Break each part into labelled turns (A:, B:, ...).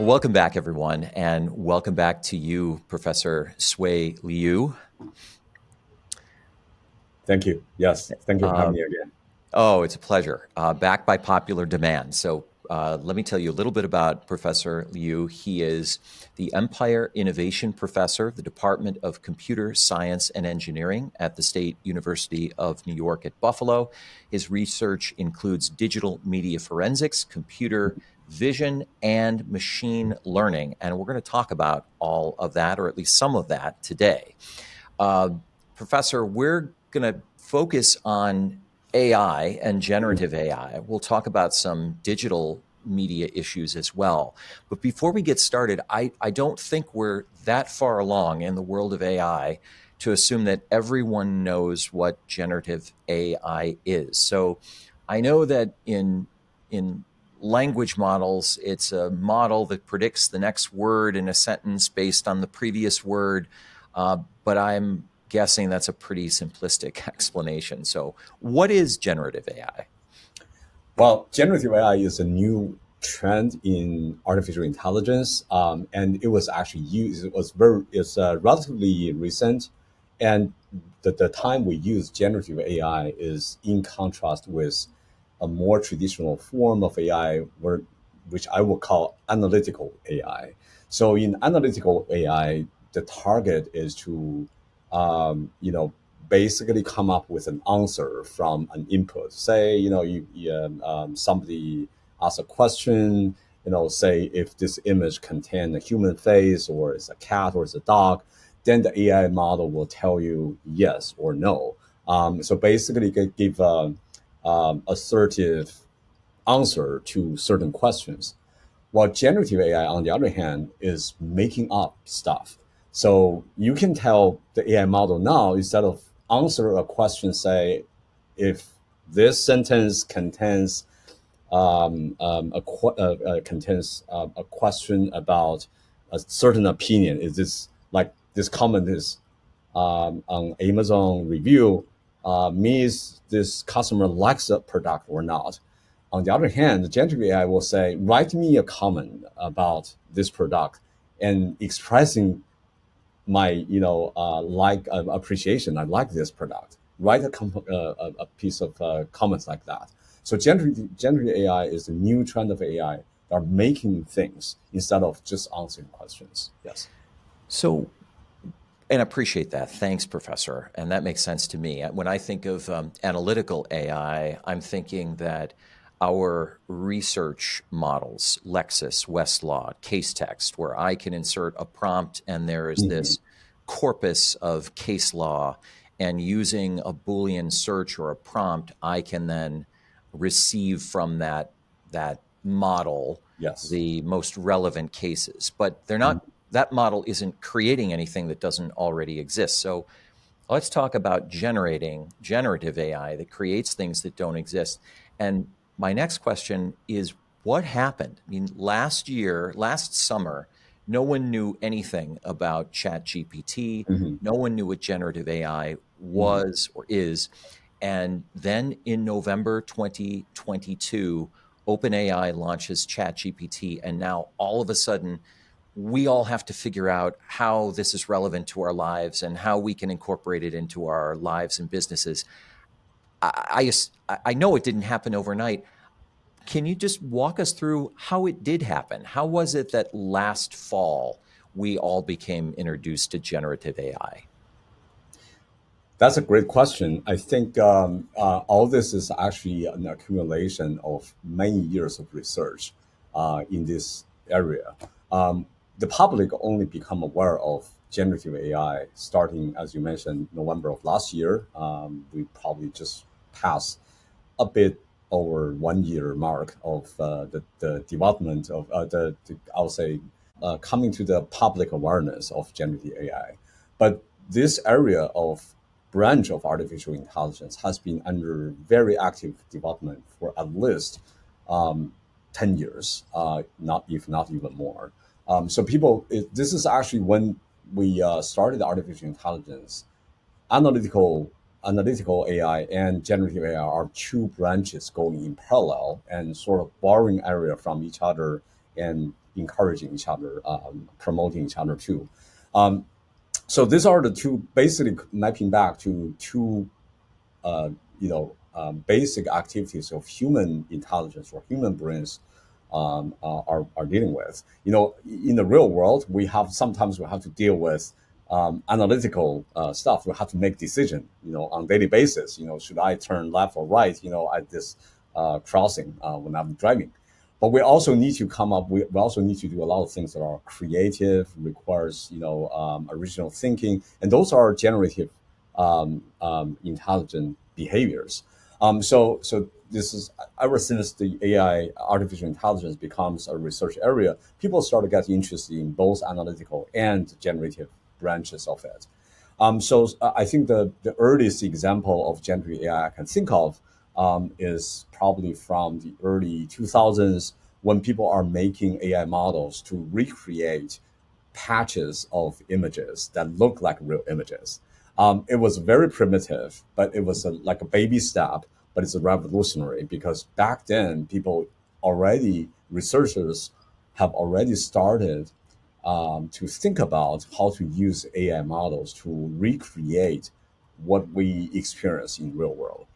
A: Welcome back, everyone, and welcome back to you, Professor Siwei Lyu.
B: Thank you. Yes, thank you for having me again.
A: Oh, it's a pleasure. Back by popular demand. So let me tell you a little bit about Professor Lyu. He is the Empire Innovation Professor, the Department of Computer Science and Engineering at the State University of New York at Buffalo. His research includes digital media forensics, computer vision, and machine learning. And we're going to talk about all of that, or at least some of that today. Professor, we're going to focus on AI and generative AI. We'll talk about some digital media issues as well. But before we get started, I don't think we're that far along in the world of AI to assume that everyone knows what generative AI is. So I know that in language models, it's a model that predicts the next word in a sentence based on the previous word. But I'm guessing that's a pretty simplistic explanation. So what is generative AI?
B: Well, generative AI is a new trend in artificial intelligence, and it was actually used. It's relatively recent, and the time we use generative AI is in contrast with a more traditional form of AI, which I will call analytical AI. So in analytical AI, the target is to basically come up with an answer from an input. Say, somebody asks a question, say if this image contains a human face or it's a cat or it's a dog, then the AI model will tell you yes or no. So basically give assertive answer to certain questions. While generative AI, on the other hand, is making up stuff. So you can tell the AI model now, instead of answer a question, say, if this sentence contains contains a question about a certain opinion. Is this like this comment is on Amazon review means this customer likes the product or not? On the other hand, the generative AI will say, write me a comment about this product and expressing my, appreciation. I like this product. Write a piece of comments like that. So generative AI is a new trend of AI that are making things instead of just answering questions. Yes.
A: So, and I appreciate that. Thanks, Professor. And that makes sense to me. When I think of analytical AI, I'm thinking that our research models, Lexis, Westlaw, case text, where I can insert a prompt and there is this corpus of case law, and using a Boolean search or a prompt, I can then receive from that model the most relevant cases. But they're not. That model isn't creating anything that doesn't already exist. So let's talk about generative AI that creates things that don't exist. And my next question is, what happened? I mean, last summer, no one knew anything about Chat GPT. No one knew what generative AI was or is. And then in November 2022, OpenAI launches Chat GPT. And now all of a sudden, we all have to figure out how this is relevant to our lives and how we can incorporate it into our lives and businesses. I know it didn't happen overnight. Can you just walk us through how it did happen? How was it that last fall we all became introduced to generative AI?
B: That's a great question. I think all this is actually an accumulation of many years of research in this area. The public only become aware of generative AI starting, as you mentioned, November of last year. We probably just passed a bit over 1 year mark of the development of I'll say coming to the public awareness of generative AI. But this area of branch of artificial intelligence has been under very active development for at least 10 years, not even more. So this is actually when we started artificial intelligence. Analytical AI and generative AI are two branches going in parallel and sort of borrowing area from each other and encouraging each other, promoting each other too. So these are the two, basically mapping back to two, basic activities of human intelligence or human brains are dealing with. In the real world, sometimes we have to deal with analytical stuff. We have to make decision, on daily basis. Should I turn left or right, at this crossing when I'm driving. But we also need to we also need to do a lot of things that are creative, requires, original thinking. And those are generative intelligent behaviors. So this is, ever since the AI, artificial intelligence, becomes a research area, people start to get interested in both analytical and generative branches of it. So I think the earliest example of generative AI I can think of is probably from the early 2000s, when people are making AI models to recreate patches of images that look like real images. It was very primitive, but it was like a baby step, but it's a revolutionary, because back then researchers have already started to think about how to use AI models to recreate what we experience in real world.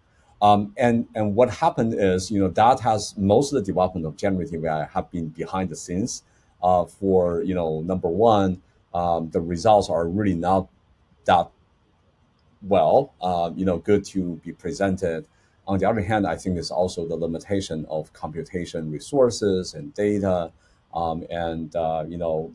B: And what happened is, that has most of the development of generative AI have been behind the scenes. For number one, the results are really not that good to be presented. On the other hand, I think it's also the limitation of computation resources and data, and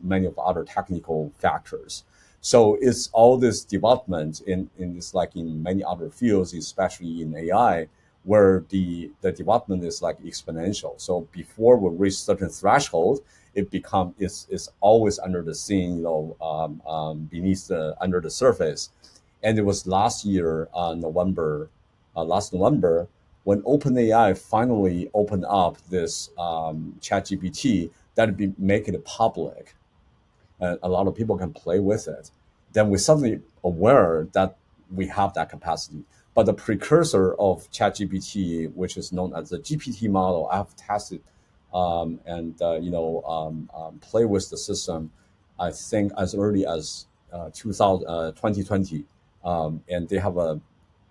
B: many of the other technical factors. So it's all this development in this, like in many other fields, especially in AI, where the development is like exponential. So before we reach certain threshold, it's always under the scene, beneath under the surface. And it was last November, when OpenAI finally opened up this Chat GPT that make it public, and a lot of people can play with it. Then we're suddenly aware that we have that capacity. But the precursor of ChatGPT, which is known as the GPT model, I have tested and play with the system, I think as early as 2020. And they have a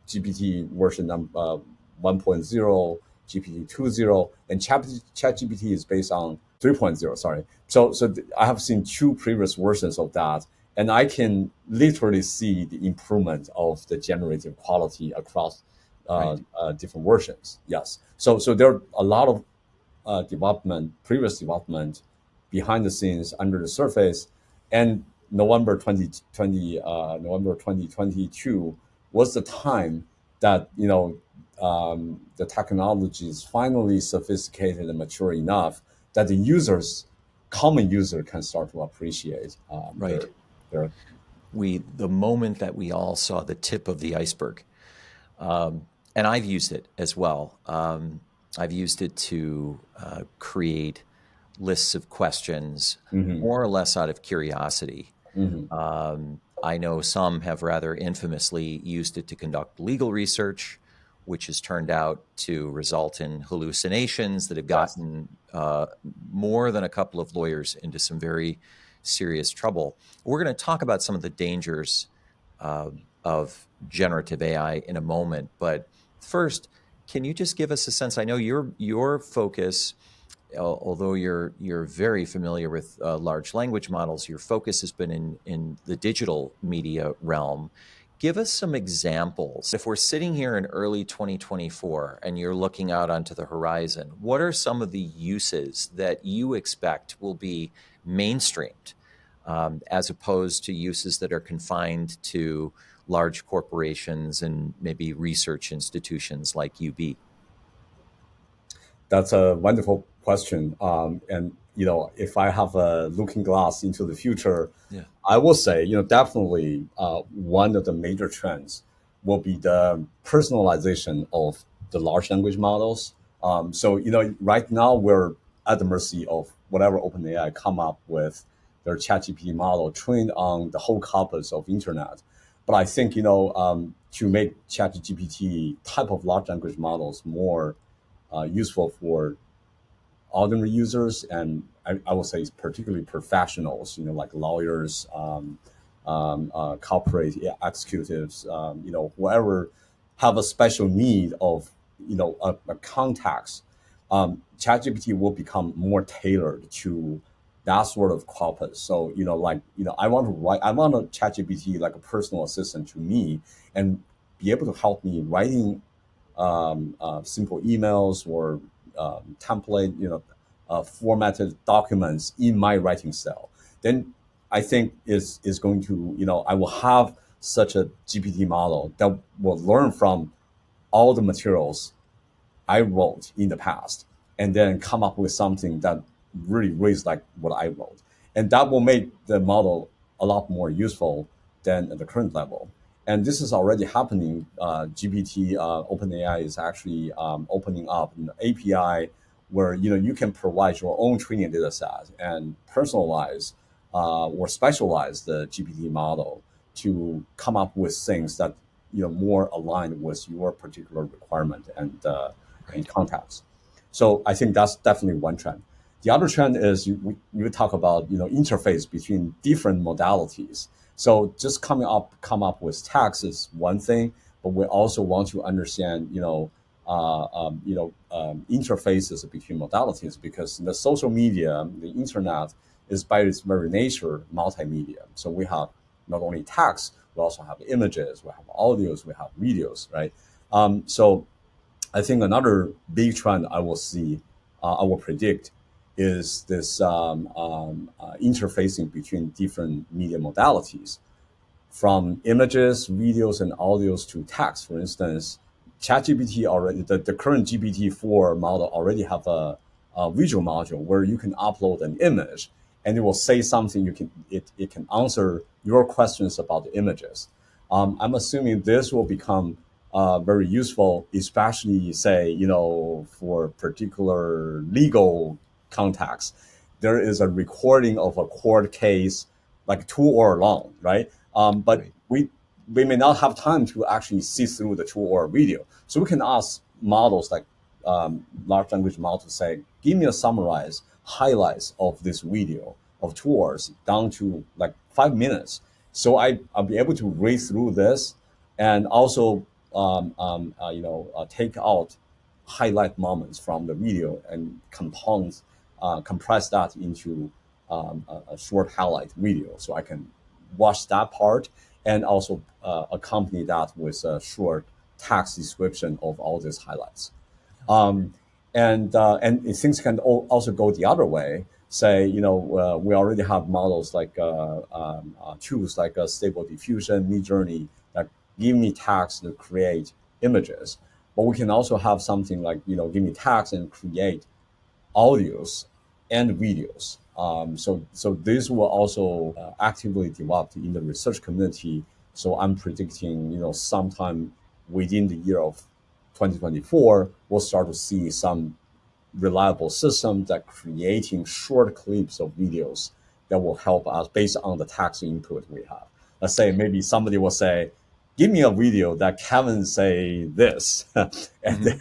B: GPT version 1.0, GPT 2.0, and ChatGPT is based on 3.0. Sorry. So I have seen two previous versions of that, and I can literally see the improvement of the generative quality across different versions. Yes. So there are a lot of previous development behind the scenes, under the surface. And November 2022 was the time that the technology is finally sophisticated and mature enough that the common user can start to appreciate
A: Right.
B: their
A: The moment that we all saw the tip of the iceberg, and I've used it as well. I've used it to create lists of questions, more or less out of curiosity. I know some have rather infamously used it to conduct legal research, which has turned out to result in hallucinations that have gotten more than a couple of lawyers into some very serious trouble. We're going to talk about some of the dangers of generative AI in a moment, but first, can you just give us a sense? I know your focus, although you're very familiar with large language models, your focus has been in the digital media realm. Give us some examples. If we're sitting here in early 2024 and you're looking out onto the horizon, what are some of the uses that you expect will be mainstreamed, as opposed to uses that are confined to large corporations and maybe research institutions like UB?
B: That's a wonderful question. And if I have a looking glass into the future,
A: Yeah.
B: I will say, definitely one of the major trends will be the personalization of the large language models. So right now we're at the mercy of whatever OpenAI come up with their ChatGPT model trained on the whole corpus of internet. But I think to make ChatGPT type of large language models more useful for ordinary users, and I would say particularly professionals, like lawyers, corporate executives, whoever have a special need of, a context. ChatGPT will become more tailored to that sort of corpus. So, I want a ChatGPT like a personal assistant to me, and be able to help me writing simple emails or template, formatted documents in my writing style. Then I think is going to, I will have such a GPT model that will learn from all the materials I wrote in the past, and then come up with something that really reads like what I wrote. And that will make the model a lot more useful than at the current level. And this is already happening. GPT, OpenAI is actually opening up an API where you can provide your own training data set and personalize or specialize the GPT model to come up with things that more aligned with your particular requirement and context. So I think that's definitely one trend. The other trend is you talk about interface between different modalities. So just come up with text is one thing, but we also want to understand interfaces between modalities, because the social media, the internet, is by its very nature multimedia. So we have not only text, we also have images, we have audios, we have videos, right? So I think another big trend I will predict, is this interfacing between different media modalities, from images, videos, and audios to text. For instance, ChatGPT already, the current GPT-4 model already have a visual module where you can upload an image, and it will say something. It can answer your questions about the images. I'm assuming this will become very useful, especially say for particular legal context. There is a recording of a court case, like 2 hour long, right? But
A: Right.
B: we may not have time to actually see through the 2 hour video, so we can ask models like large language model to say, give me a summarize highlights of this video of 2 hours down to like 5 minutes. So I'll be able to read through this, and also take out highlight moments from the video and compress that into a short highlight video, so I can watch that part, and also accompany that with a short text description of all these highlights. Um, and things can also go the other way. Say, we already have models like tools like Stable Diffusion, Midjourney, that give me text to create images. But we can also have something like, give me text and create audios and videos. So this will also actively developed in the research community. So I'm predicting, sometime within the year of 2024, we'll start to see some reliable system that creating short clips of videos that will help us based on the text input we have. Let's say maybe somebody will say, give me a video that Kevin say this, and then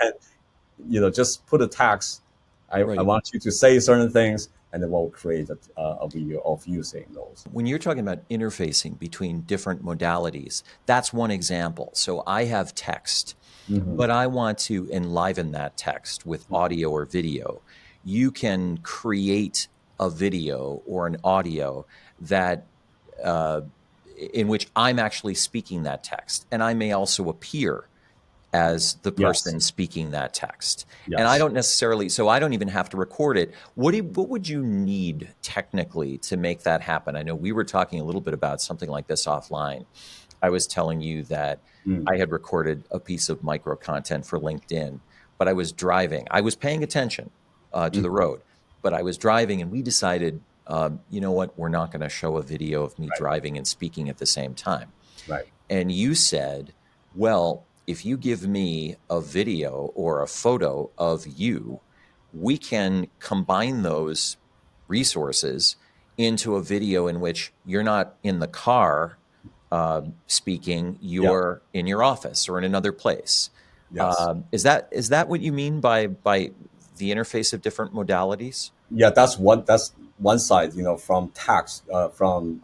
B: just put a text. I
A: Right.
B: want you to say certain things, and then we'll create a video of you saying those.
A: When you're talking about interfacing between different modalities, that's one example. So I have text,
B: Mm-hmm.
A: but I want to enliven that text with audio or video. You can create a video or an audio that uh, in which I'm actually speaking that text, and I may also appear as the
B: Yes.
A: person speaking that text. And I
B: Yes.
A: don't necessarily, so I don't even have to record it. What would you need technically to make that happen? I know we were talking a little bit about something like this offline. I was telling you that
B: Mm.
A: I had recorded a piece of micro content for LinkedIn, but I was driving. I was paying attention to the
B: Mm.
A: road, but I was driving, and we decided, you know what, we're not going to show a video of me
B: Right.
A: driving and speaking at the same time.
B: Right.
A: And you said, well, if you give me a video or a photo of you, we can combine those resources into a video in which you're not in the car speaking,
B: Yeah.
A: you're in your office or in another place.
B: Yes.
A: Is that what you mean by the interface of different modalities?
B: Yeah, that's one side, from text, from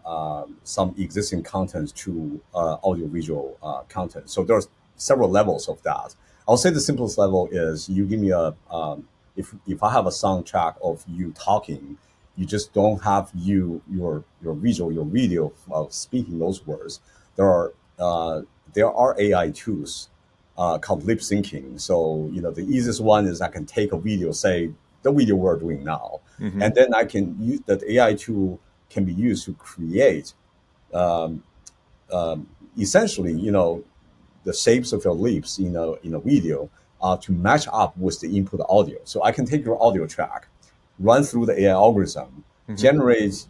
B: some existing content to audiovisual content. So there's several levels of that. I'll say the simplest level is you give me if I have a soundtrack of you talking, you just don't have your visual, your video of speaking those words. There are AI tools called lip syncing. So the easiest one is I can take a video, say the video we're doing now,
A: Mm-hmm.
B: and then I can use that AI tool can be used to create essentially the shapes of your lips in a video to match up with the input audio. So I can take your audio track, run through the AI algorithm,
A: Mm-hmm.
B: generate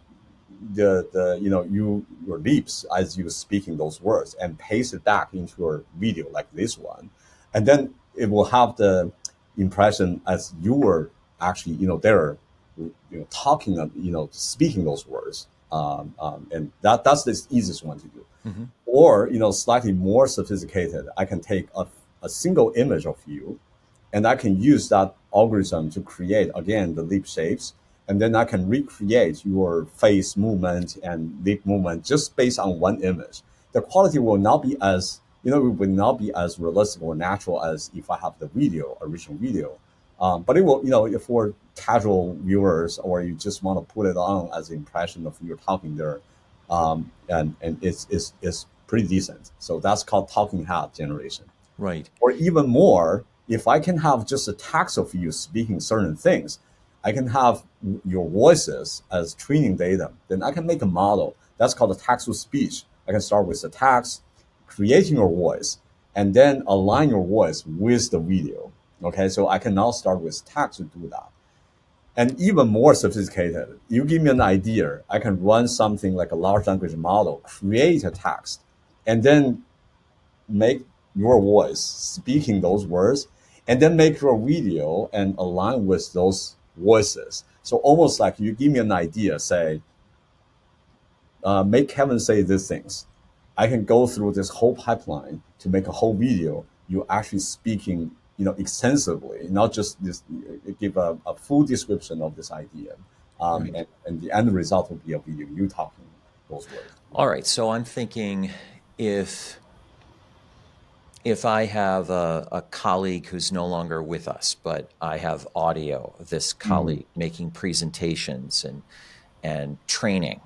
B: your lips as you speaking those words, and paste it back into your video like this one, and then it will have the impression as you were actually there talking speaking those words, and that's the easiest one to do.
A: Mm-hmm.
B: Or slightly more sophisticated, I can take a single image of you, and I can use that algorithm to create again the lip shapes, and then I can recreate your face movement and lip movement just based on one image. The quality will not be as it will not be as realistic or natural as if I have the original video. But it will, if for casual viewers, or you just want to put it on as an impression of you talking there, and it's pretty decent. So that's called talking head generation.
A: Right.
B: Or even more, if I can have just a text of you speaking certain things, I can have your voices as training data. Then I can make a model. That's called a text to speech. I can start with the text, creating your voice, and then align your voice with the video. Okay, so I can now start with text to do that. And even more sophisticated, you give me an idea, I can run something like a large language model, create a text, and then make your voice speaking those words, and then make your video and align with those voices. So almost like you give me an idea, say, make Kevin say these things. I can go through this whole pipeline to make a whole video. You actually speaking, extensively, not just this. Give a full description of this idea,
A: Right.
B: and the end result will be a video you talking those words.
A: All right. So I'm thinking if if I have a colleague who's no longer with us, but I have audio of this
B: Mhm.
A: colleague making presentations and training.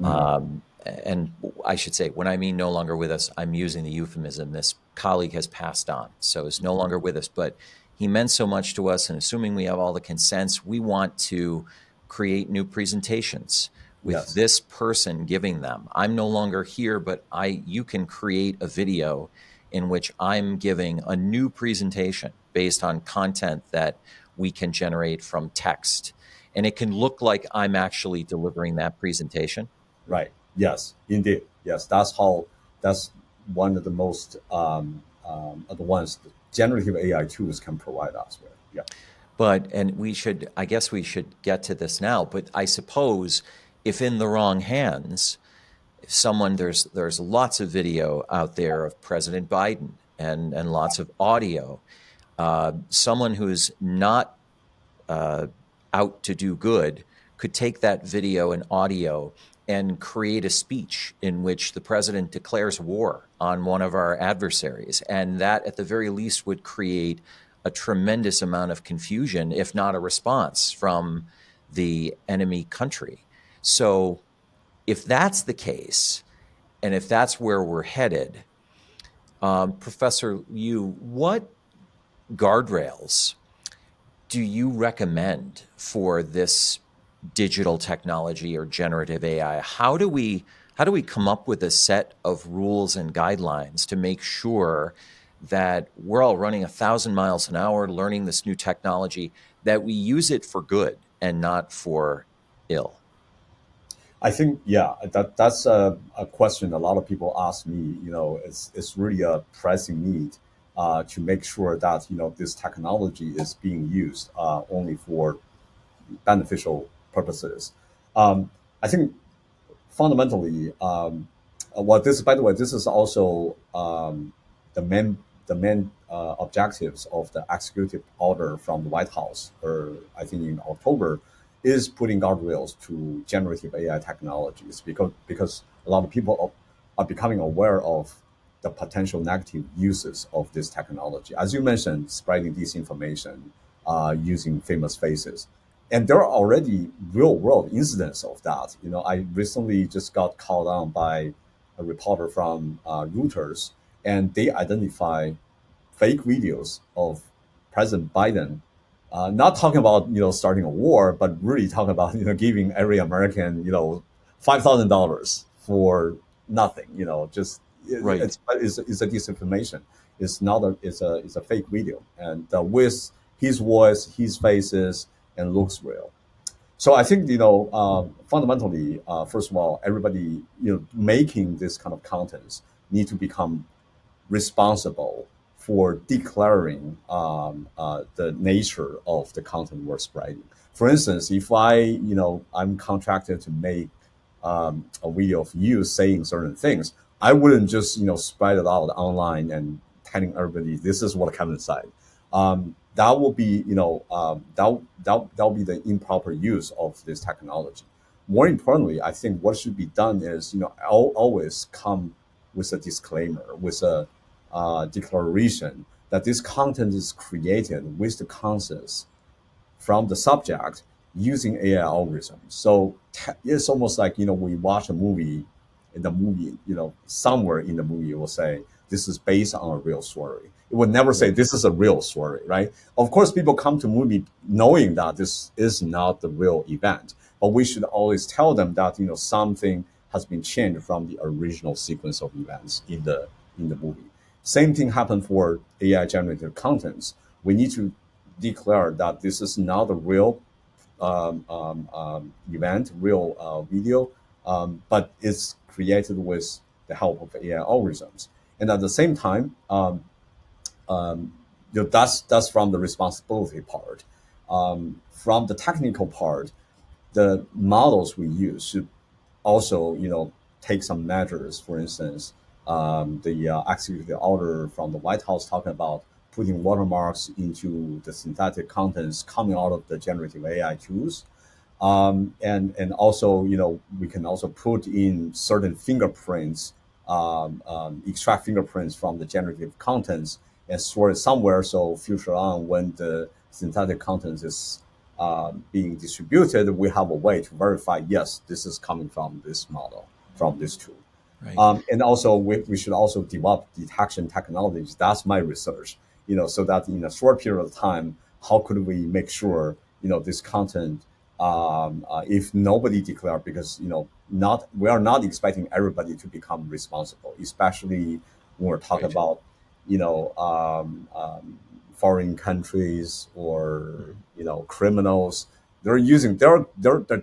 B: Mhm.
A: And I should say, when I mean no longer with us, I'm using the euphemism. This colleague has passed on, so is no longer with us, but he meant so much to us. And assuming we have all the consents, we want to create new presentations with
B: Yes.
A: this person giving them. I'm no longer here, but you can create a video in which I'm giving a new presentation based on content that we can generate from text. And it can look like I'm actually delivering that presentation.
B: Right. Yes, indeed. Yes, that's one of the most advanced generative AI tools can provide us with. Yeah.
A: And I guess we should get to this now, but I suppose if in the wrong hands, if someone, there's lots of video out there of President Biden and lots of audio. Someone who's not uh, out to do good could take that video and audio and create a speech in which the president declares war on one of our adversaries. And that, at the very least, would create a tremendous amount of confusion, if not a response from the enemy country. So, if that's the case, and if that's where we're headed, Professor Liu, what guardrails do you recommend for this digital technology or generative AI? How do we come up with a set of rules and guidelines to make sure that we're all running 1,000 miles an hour, learning this new technology, that we use it for good and not for ill?
B: I think, yeah, that's a question a lot of people ask me. It's really a pressing need to make sure that this technology is being used only for beneficial purposes. I think fundamentally, this, by the way, this is also the main main objectives of the executive order from the White House, or I think in October, is putting guardrails to generative AI technologies because a lot of people are becoming aware of the potential negative uses of this technology. As you mentioned, spreading disinformation using famous faces. And there are already real world incidents of that. I recently just got called on by a reporter from Reuters, and they identify fake videos of President Biden, not talking about starting a war, but really talking about giving every American $5,000 for nothing. Just
A: Right.
B: it's a disinformation. It's not it's a fake video, and with his voice, his faces, and looks real. So I think fundamentally, first of all, everybody making this kind of contents need to become responsible for declaring the nature of the content we're spreading. For instance, if I'm contracted to make a video of you saying certain things, I wouldn't just spread it out online and telling everybody this is what Kevin said. That will be that'll be the improper use of this technology. More importantly, I think what should be done is always come with a disclaimer, with a declaration that this content is created with the conscience from the subject using AI algorithms. So it's almost like we watch a movie, in the movie, somewhere in the movie it will say this is based on a real story. It would never say
A: Right.
B: this is a real story, right? Of course, people come to movie knowing that this is not the real event, but we should always tell them that something has been changed from the original sequence of events in the movie. Same thing happened for AI generated contents. We need to declare that this is not a real event, real video, but it's created with the help of AI algorithms. And at the same time, that's from the responsibility part. From the technical part, the models we use should also, take some measures. For instance, the executive order from the White House talking about putting watermarks into the synthetic contents coming out of the generative AI tools. And also, we can also put in certain fingerprints, extract fingerprints from the generative contents and store it somewhere. So future on, when the synthetic contents is being distributed, we have a way to verify, yes, this is coming from this model, from this tool.
A: Right.
B: And also, we should also develop detection technologies. That's my research. So that in a short period of time, how could we make sure this content, if nobody declare, because not we are not expecting everybody to become responsible, especially when we're talking
A: Right.
B: about foreign countries or
A: Mhm.
B: criminals. They're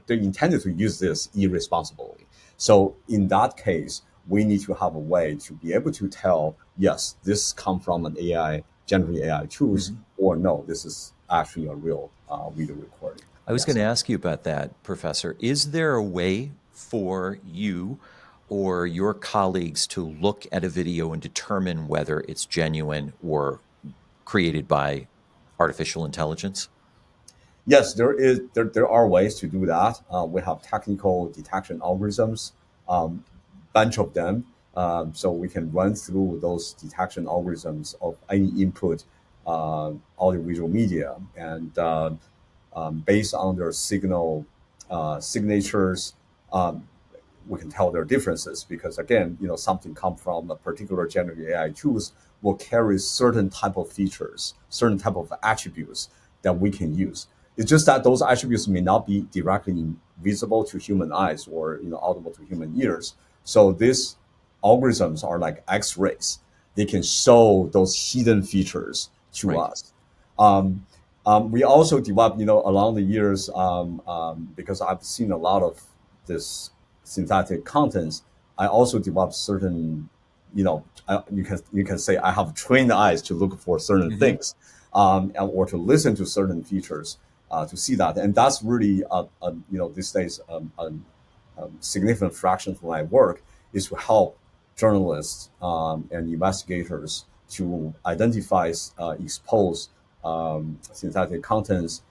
B: intended to use this irresponsibly. So in that case, we need to have a way to be able to tell, yes, this come from an AI, generative AI tools,
A: Mhm.
B: or no, this is actually a real video recording.
A: I was going
B: Yes.
A: to ask you about that, Professor. Is there a way for you or your colleagues to look at a video and determine whether it's genuine or created by artificial intelligence?
B: Yes, there are ways to do that. We have technical detection algorithms, bunch of them, so we can run through those detection algorithms of any input audiovisual media, and based on their signal signatures, um, we can tell their differences, because again, something come from a particular generative AI tools will carry certain type of features, certain type of attributes that we can use. It's just that those attributes may not be directly visible to human eyes or audible to human ears. So these algorithms are like X-rays. They can show those hidden features to
A: Right.
B: us. Um, we also developed, along the years, because I've seen a lot of this synthetic contents. I also developed certain, you can say I have trained eyes to look for certain
A: Hmm.
B: things, or to listen to certain features to see that, and that's really, these days, significant fraction of my work is to help journalists and investigators to identify, expose synthetic contents,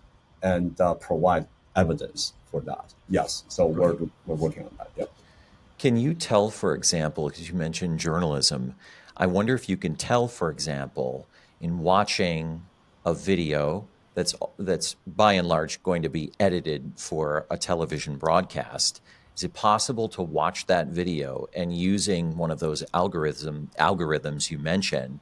B: and provide evidence for that. Yes, so we're working on that. Yeah.
A: Can you tell, for example, because you mentioned journalism, I wonder if you can tell, for example, in watching a video that's by and large going to be edited for a television broadcast, is it possible to watch that video and using one of those algorithms you mentioned,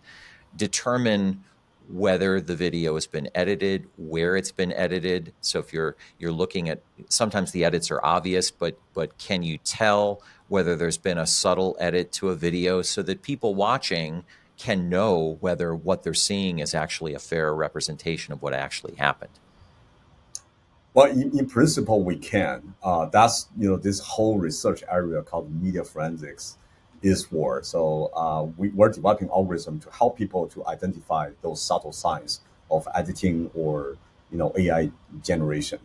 A: determine whether the video has been edited, where it's been edited? So if you're looking at, sometimes the edits are obvious, but can you tell whether there's been a subtle edit to a video so that people watching can know whether what they're seeing is actually a fair representation of what actually happened?
B: Well, in principle, we can. That's this whole research area called media forensics is for. So we're developing algorithm to help people to identify those subtle signs of editing or AI generation.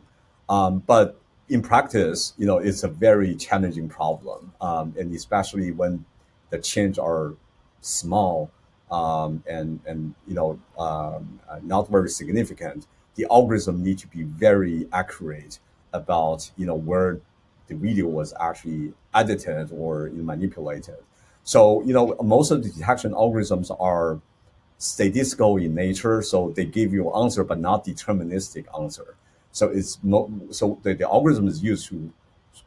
B: But in practice, it's a very challenging problem, and especially when the change are small, and not very significant. The algorithm need to be very accurate about where the video was actually edited or manipulated. So most of the detection algorithms are statistical in nature, so they give you an answer but not deterministic answer. So the algorithm is used to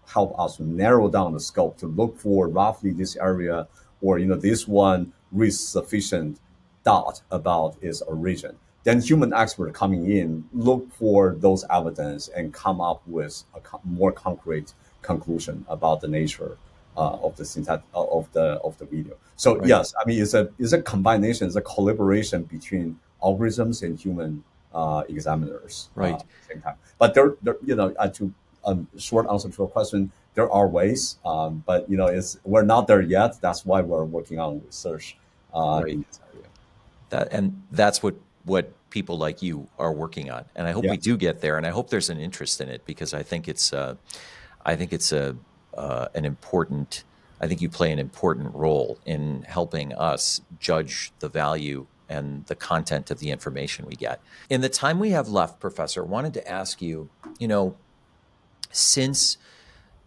B: help us to narrow down the scope to look for roughly this area, or this one with sufficient doubt about its origin. Then human expert coming in look for those evidence and come up with a more concrete conclusion about the nature of the of the video. So
A: Right.
B: yes, I mean it's a combination, it's a collaboration between algorithms and human examiners
A: Right.
B: at the same time. But there to short answer to your question, there are ways, but it's we're not there yet. That's why we're working on research
A: Right.
B: in this area.
A: That's what people like you are working on, and I hope we
B: Yes.
A: do get there, and I hope there's an interest in it, because I think it's an important. I think you play an important role in helping us judge the value and the content of the information we get. In the time we have left, Professor, I wanted to ask you, since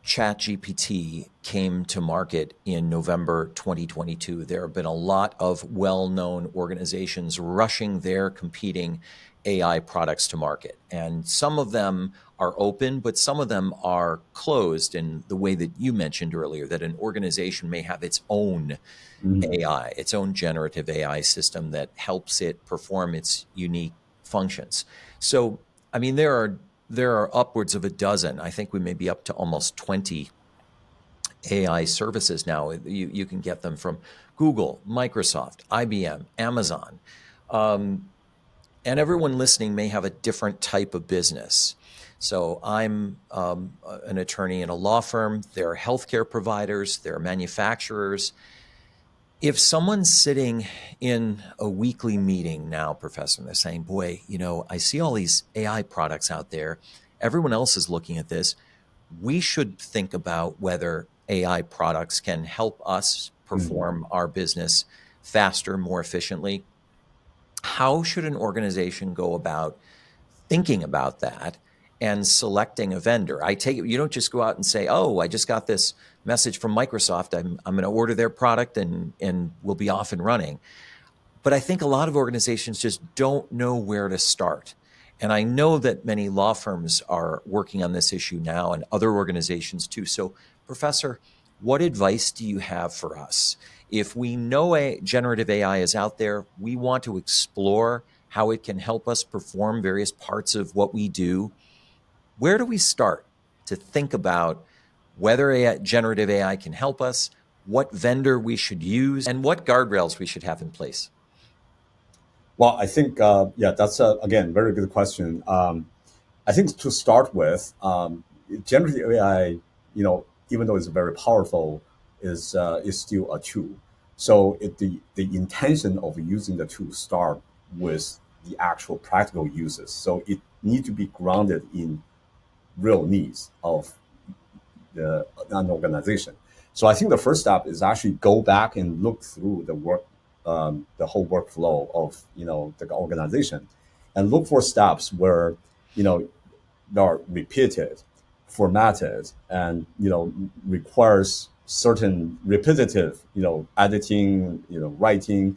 A: ChatGPT came to market in November 2022, there have been a lot of well-known organizations rushing their competing AI products to market. And some of them are open, but some of them are closed in the way that you mentioned earlier, that an organization may have its own
B: Mhm.
A: AI, its own generative AI system that helps it perform its unique functions. So, I mean, there are upwards of a dozen. I think we may be up to almost 20 AI services now. You can get them from Google, Microsoft, IBM, Amazon. Um, and everyone listening may have a different type of business. So I'm an attorney in a law firm. There are healthcare providers. There are manufacturers. If someone's sitting in a weekly meeting now, Professor, and they're saying, boy, I see all these AI products out there. Everyone else is looking at this. We should think about whether AI products can help us
B: Mhm.
A: perform our business faster, more efficiently. How should an organization go about thinking about that and selecting a vendor? I take it you don't just go out and say, "Oh, I just got this message from Microsoft. I'm going to order their product and we'll be off and running." But I think a lot of organizations just don't know where to start. And I know that many law firms are working on this issue now, and other organizations too. So, Professor, what advice do you have for us? If we know generative AI is out there, we want to explore how it can help us perform various parts of what we do. Where do we start to think about whether generative AI can help us, what vendor we should use, and what guardrails we should have in place?
B: Well, I think yeah, that's again very good question. I think to start with, generative AI, even though it's very powerful, is still a tool. So the intention of using the tool start with the actual practical uses. So it need to be grounded in real needs of an organization. So I think the first step is actually go back and look through the work the whole workflow of the organization, and look for steps where they are repeated, formatted, and requires certain repetitive editing, writing.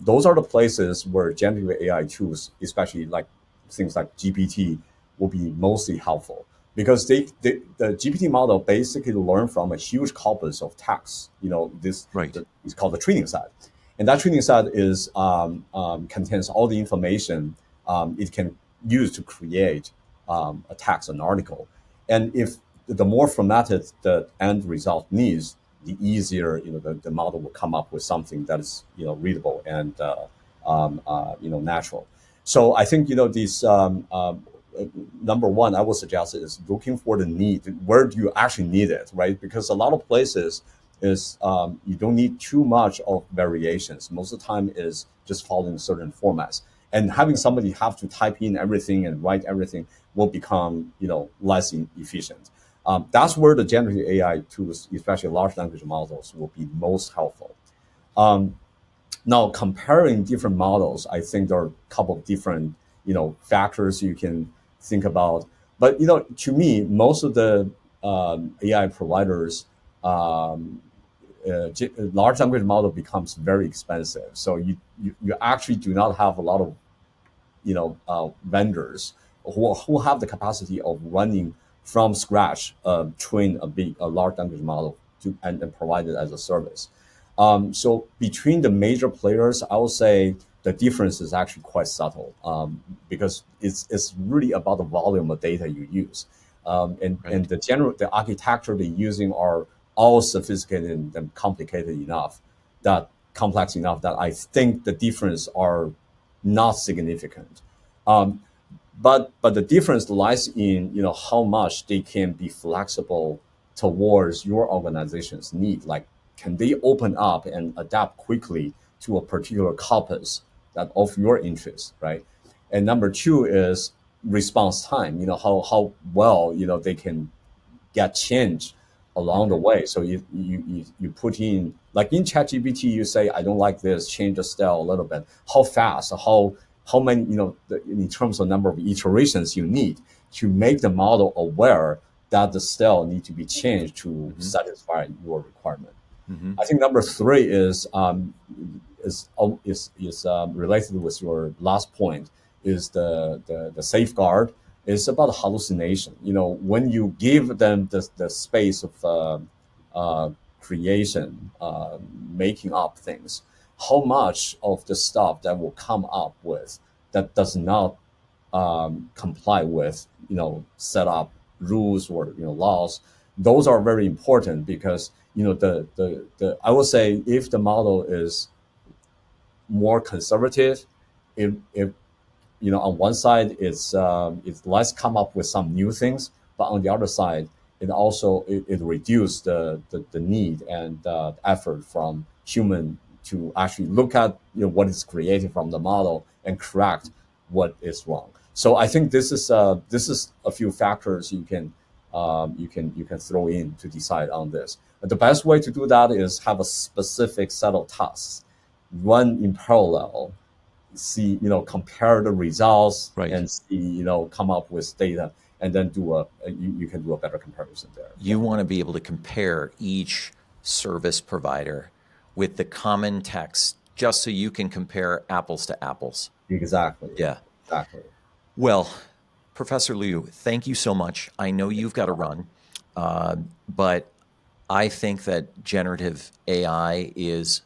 B: Those are the places where generative AI tools, especially like things like GPT, will be mostly helpful because the GPT model basically learn from a huge corpus of text.
A: Right.
B: Is called the training set, and that training set is contains all the information it can use to create a text, an article. And if the more formatted the end result needs, the easier the model will come up with something that is readable and natural. So I think these number one I would suggest is looking for the need. Where do you actually need it, right? Because a lot of places is you don't need too much of variations. Most of the time is just following certain formats. And having somebody have to type in everything and write everything will become less efficient. That's where the generative AI tools, especially large language models, will be most helpful. Um, Now, comparing different models, I think there are a couple of different factors you can think about. But to me, most of the AI providers, large language model becomes very expensive. So you actually do not have a lot of vendors who have the capacity of running from scratch, train a large language model and provide it as a service. So between the major players, I would say the difference is actually quite subtle, because it's really about the volume of data you use, and the architecture they're using are all sophisticated and complicated enough, that complex enough that I think the difference are not significant. Um, but the difference lies in how much they can be flexible towards your organization's need. Like, can they open up and adapt quickly to a particular corpus that of your interest, right? And number two is response time. How well they can get changed along the way. So you put in, like in ChatGPT, you say, I don't like this, change the style a little bit. How fast, how many, in terms of number of iterations you need to make the model aware that the style need to be changed to satisfy your requirement.
A: Mm-hmm.
B: I think number three is related with your last point, is the safeguard. It's about hallucination. When you give them the space of creation, making up things, how much of the stuff that will come up with that does not comply with set up rules or laws. Those are very important because the I would say, if the model is more conservative, if on one side it's less come up with some new things, but on the other side it reduced the need and effort from human to actually look at what is created from the model and correct what is wrong. So I think this is a few factors you can throw in to decide on this. But the best way to do that is have a specific set of tasks run in parallel, see compare the results,
A: Right.
B: and see come up with data, and then you can do a better comparison there.
A: You want to be able to compare each service provider with the common text, just so you can compare apples to apples.
B: Exactly.
A: Yeah.
B: Exactly.
A: Well, Professor Liu, thank you so much. I know you've got to run, but I think that generative AI is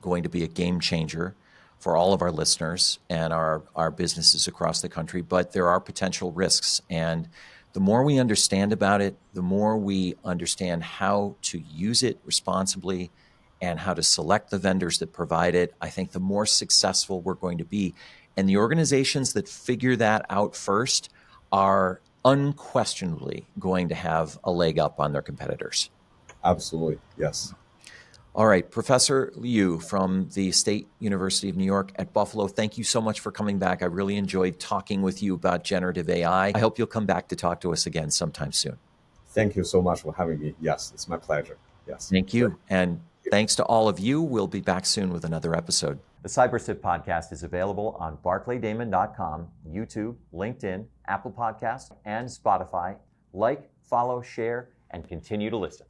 A: going to be a game changer for all of our listeners and our businesses across the country, but there are potential risks. And the more we understand about it, the more we understand how to use it responsibly and how to select the vendors that provide it, I think the more successful we're going to be. And the organizations that figure that out first are unquestionably going to have a leg up on their competitors.
B: Absolutely. Yes.
A: All right, Professor Liu from the State University of New York at Buffalo, thank you so much for coming back. I really enjoyed talking with you about generative AI. I hope you'll come back to talk to us again sometime soon.
B: Thank you so much for having me. Yes, it's my pleasure. Yes.
A: Thank
B: Sure.
A: you. And Thanks to all of you. We'll be back soon with another episode. The CyberSip podcast is available on barclaydamon.com, YouTube, LinkedIn, Apple Podcasts, and Spotify. Like, follow, share, and continue to listen.